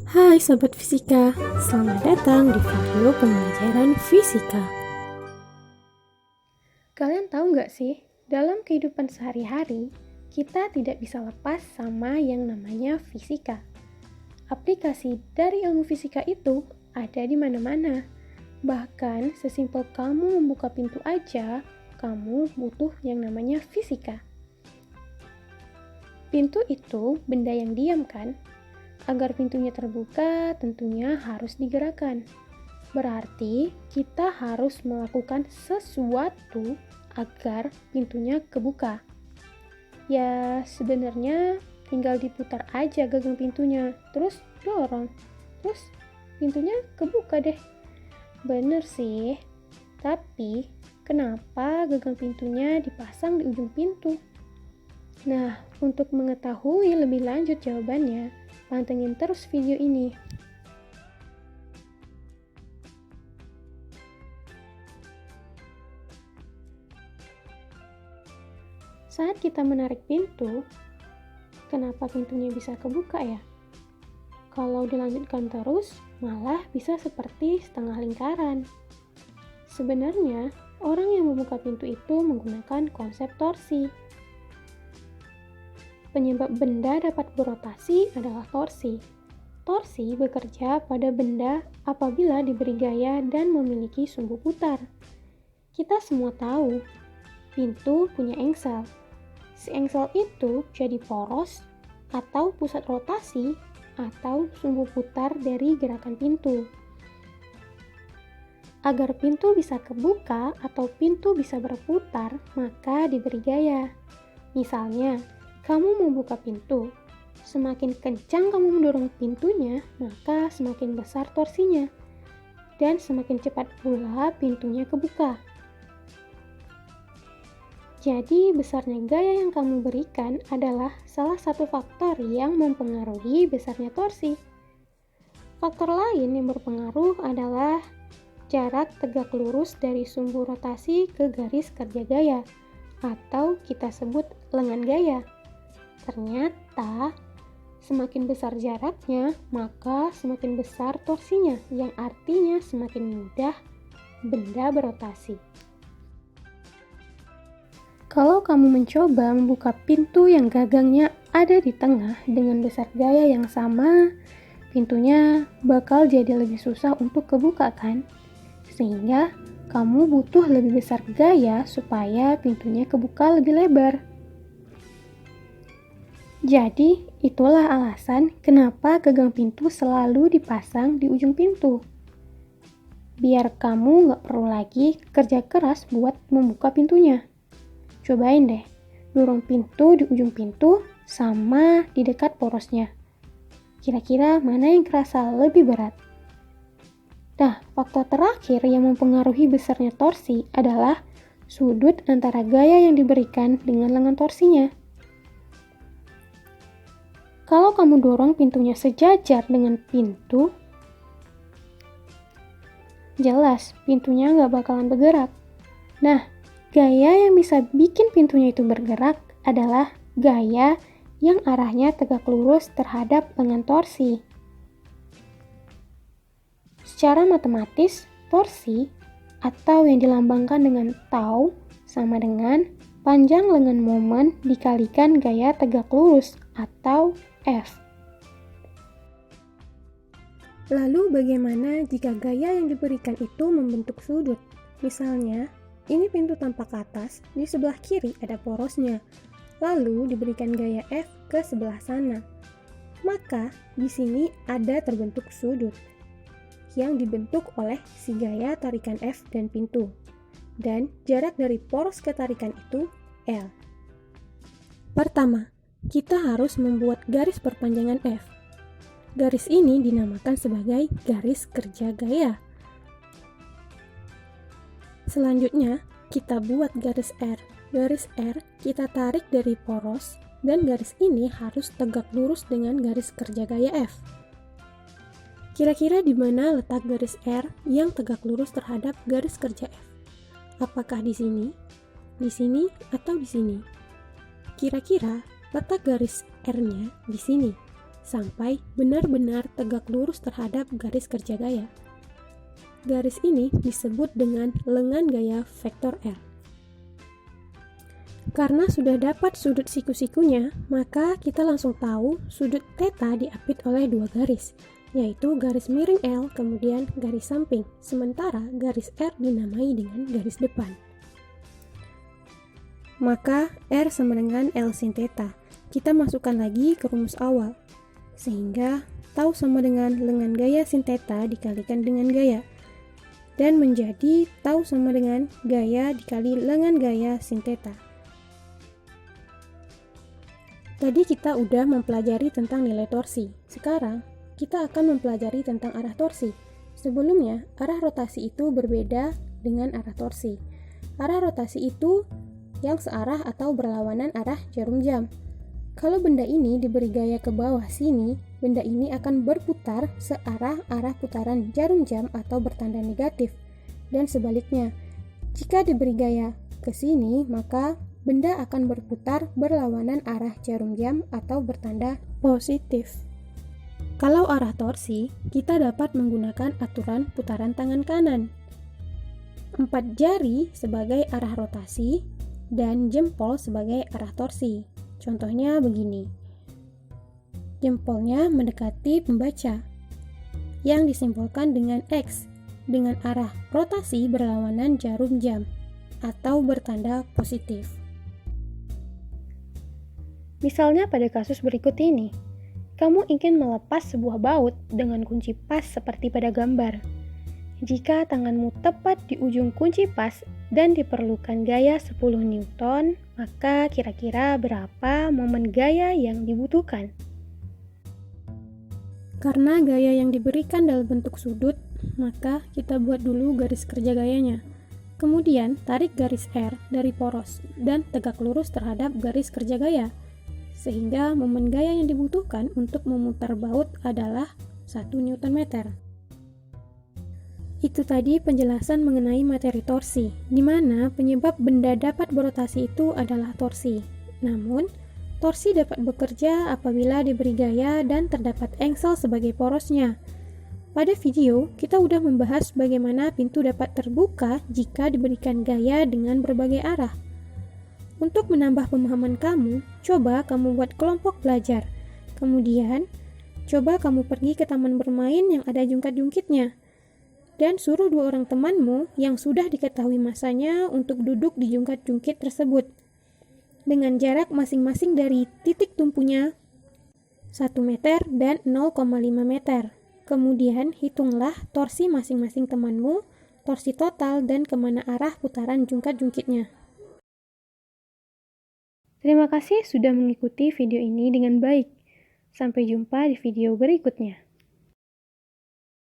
Hai Sobat Fisika, selamat datang di video pembelajaran fisika. Kalian tahu nggak sih, dalam kehidupan sehari-hari, kita tidak bisa lepas sama yang namanya fisika. Aplikasi dari ilmu fisika itu ada di mana-mana. Bahkan sesimpel kamu membuka pintu aja, kamu butuh yang namanya fisika. Pintu itu benda yang diam kan? Agar pintunya terbuka, tentunya harus digerakkan. Berarti kita harus melakukan sesuatu agar pintunya kebuka. Ya, sebenarnya tinggal diputar aja gagang pintunya, terus dorong. Terus pintunya kebuka deh. Bener sih. Tapi, kenapa gagang pintunya dipasang di ujung pintu? Nah, untuk mengetahui lebih lanjut jawabannya, pantengin terus video ini. Saat kita menarik pintu, kenapa pintunya bisa kebuka ya? Kalau dilanjutkan terus, malah bisa seperti setengah lingkaran. Sebenarnya, orang yang membuka pintu itu menggunakan konsep torsi. Penyebab benda dapat berotasi adalah torsi. Torsi bekerja pada benda apabila diberi gaya dan memiliki sumbu putar. Kita semua tahu, pintu punya engsel. Si engsel itu jadi poros atau pusat rotasi atau sumbu putar dari gerakan pintu. Agar pintu bisa kebuka atau pintu bisa berputar, maka diberi gaya. Misalnya, kamu membuka pintu. Semakin kencang kamu mendorong pintunya, maka semakin besar torsinya. Dan semakin cepat pula pintunya kebuka. Jadi, besarnya gaya yang kamu berikan adalah salah satu faktor yang mempengaruhi besarnya torsi. Faktor lain yang berpengaruh adalah jarak tegak lurus dari sumbu rotasi ke garis kerja gaya, atau kita sebut lengan gaya. Ternyata, semakin besar jaraknya, maka semakin besar torsinya, yang artinya semakin mudah benda berotasi. Kalau kamu mencoba membuka pintu yang gagangnya ada di tengah dengan besar gaya yang sama, pintunya bakal jadi lebih susah untuk kebuka kan? Sehingga kamu butuh lebih besar gaya supaya pintunya kebuka lebih lebar. Jadi, itulah alasan kenapa gagang pintu selalu dipasang di ujung pintu. Biar kamu nggak perlu lagi kerja keras buat membuka pintunya. Cobain deh, dorong pintu di ujung pintu sama di dekat porosnya. Kira-kira mana yang kerasa lebih berat? Nah, faktor terakhir yang mempengaruhi besarnya torsi adalah sudut antara gaya yang diberikan dengan lengan torsinya. Kalau kamu dorong pintunya sejajar dengan pintu, jelas pintunya nggak bakalan bergerak. Nah, gaya yang bisa bikin pintunya itu bergerak adalah gaya yang arahnya tegak lurus terhadap lengan torsi. Secara matematis, torsi atau yang dilambangkan dengan tau sama dengan panjang lengan momen dikalikan gaya tegak lurus atau F. Lalu bagaimana jika gaya yang diberikan itu membentuk sudut? Misalnya, ini pintu tampak ke atas, di sebelah kiri ada porosnya. Lalu diberikan gaya F ke sebelah sana. Maka di sini ada terbentuk sudut yang dibentuk oleh si gaya tarikan F dan pintu. Dan jarak dari poros ke tarikan itu L. Pertama, kita harus membuat garis perpanjangan F. Garis ini dinamakan sebagai garis kerja gaya. Selanjutnya, kita buat garis R. Garis R kita tarik dari poros, dan garis ini harus tegak lurus dengan garis kerja gaya F. Kira-kira di mana letak garis R yang tegak lurus terhadap garis kerja F? Apakah di sini, atau di sini? Kira-kira letak garis R-nya di sini. sampai benar-benar tegak lurus terhadap garis kerja gaya. Garis ini disebut dengan lengan gaya vektor R. Karena sudah dapat sudut siku-sikunya, maka kita langsung tahu sudut theta diapit oleh dua garis, yaitu garis miring L kemudian garis samping, sementara garis R dinamai dengan garis depan. Maka R sama dengan L sin theta. Kita masukkan lagi ke rumus awal, sehingga tau sama dengan lengan gaya sin theta dikalikan dengan gaya, dan menjadi tau sama dengan gaya dikali lengan gaya sin theta. Tadi kita udah mempelajari tentang nilai torsi. Sekarang kita akan mempelajari tentang arah torsi. Sebelumnya, arah rotasi itu berbeda dengan arah torsi. Arah rotasi itu yang searah atau berlawanan arah jarum jam. Kalau benda ini diberi gaya ke bawah sini, benda ini akan berputar searah arah putaran jarum jam atau bertanda negatif. Dan sebaliknya, jika diberi gaya ke sini, maka benda akan berputar berlawanan arah jarum jam atau bertanda positif. Kalau arah torsi, kita dapat menggunakan aturan putaran tangan kanan. 4 jari sebagai arah rotasi, dan jempol sebagai arah torsi. Contohnya begini. Jempolnya mendekati pembaca, yang disimbolkan dengan X, dengan arah rotasi berlawanan jarum jam, atau bertanda positif. Misalnya pada kasus berikut ini, kamu ingin melepas sebuah baut dengan kunci pas seperti pada gambar. Jika tanganmu tepat di ujung kunci pas dan diperlukan gaya 10 Newton, maka kira-kira berapa momen gaya yang dibutuhkan? Karena gaya yang diberikan dalam bentuk sudut, maka kita buat dulu garis kerja gayanya. Kemudian tarik garis R dari poros dan tegak lurus terhadap garis kerja gaya, sehingga momen gaya yang dibutuhkan untuk memutar baut adalah 1 Nm. Itu tadi penjelasan mengenai materi torsi, di mana penyebab benda dapat berotasi itu adalah torsi. Namun, torsi dapat bekerja apabila diberi gaya dan terdapat engsel sebagai porosnya. Pada video, kita udah membahas bagaimana pintu dapat terbuka jika diberikan gaya dengan berbagai arah. Untuk menambah pemahaman kamu, coba kamu buat kelompok belajar. Kemudian, coba kamu pergi ke taman bermain yang ada jungkat-jungkitnya. Dan suruh 2 orang temanmu yang sudah diketahui masanya untuk duduk di jungkat-jungkit tersebut dengan jarak masing-masing dari titik tumpunya 1 meter dan 0,5 meter. Kemudian hitunglah torsi masing-masing temanmu, torsi total, dan kemana arah putaran jungkat-jungkitnya. Terima kasih sudah mengikuti video ini dengan baik. Sampai jumpa di video berikutnya.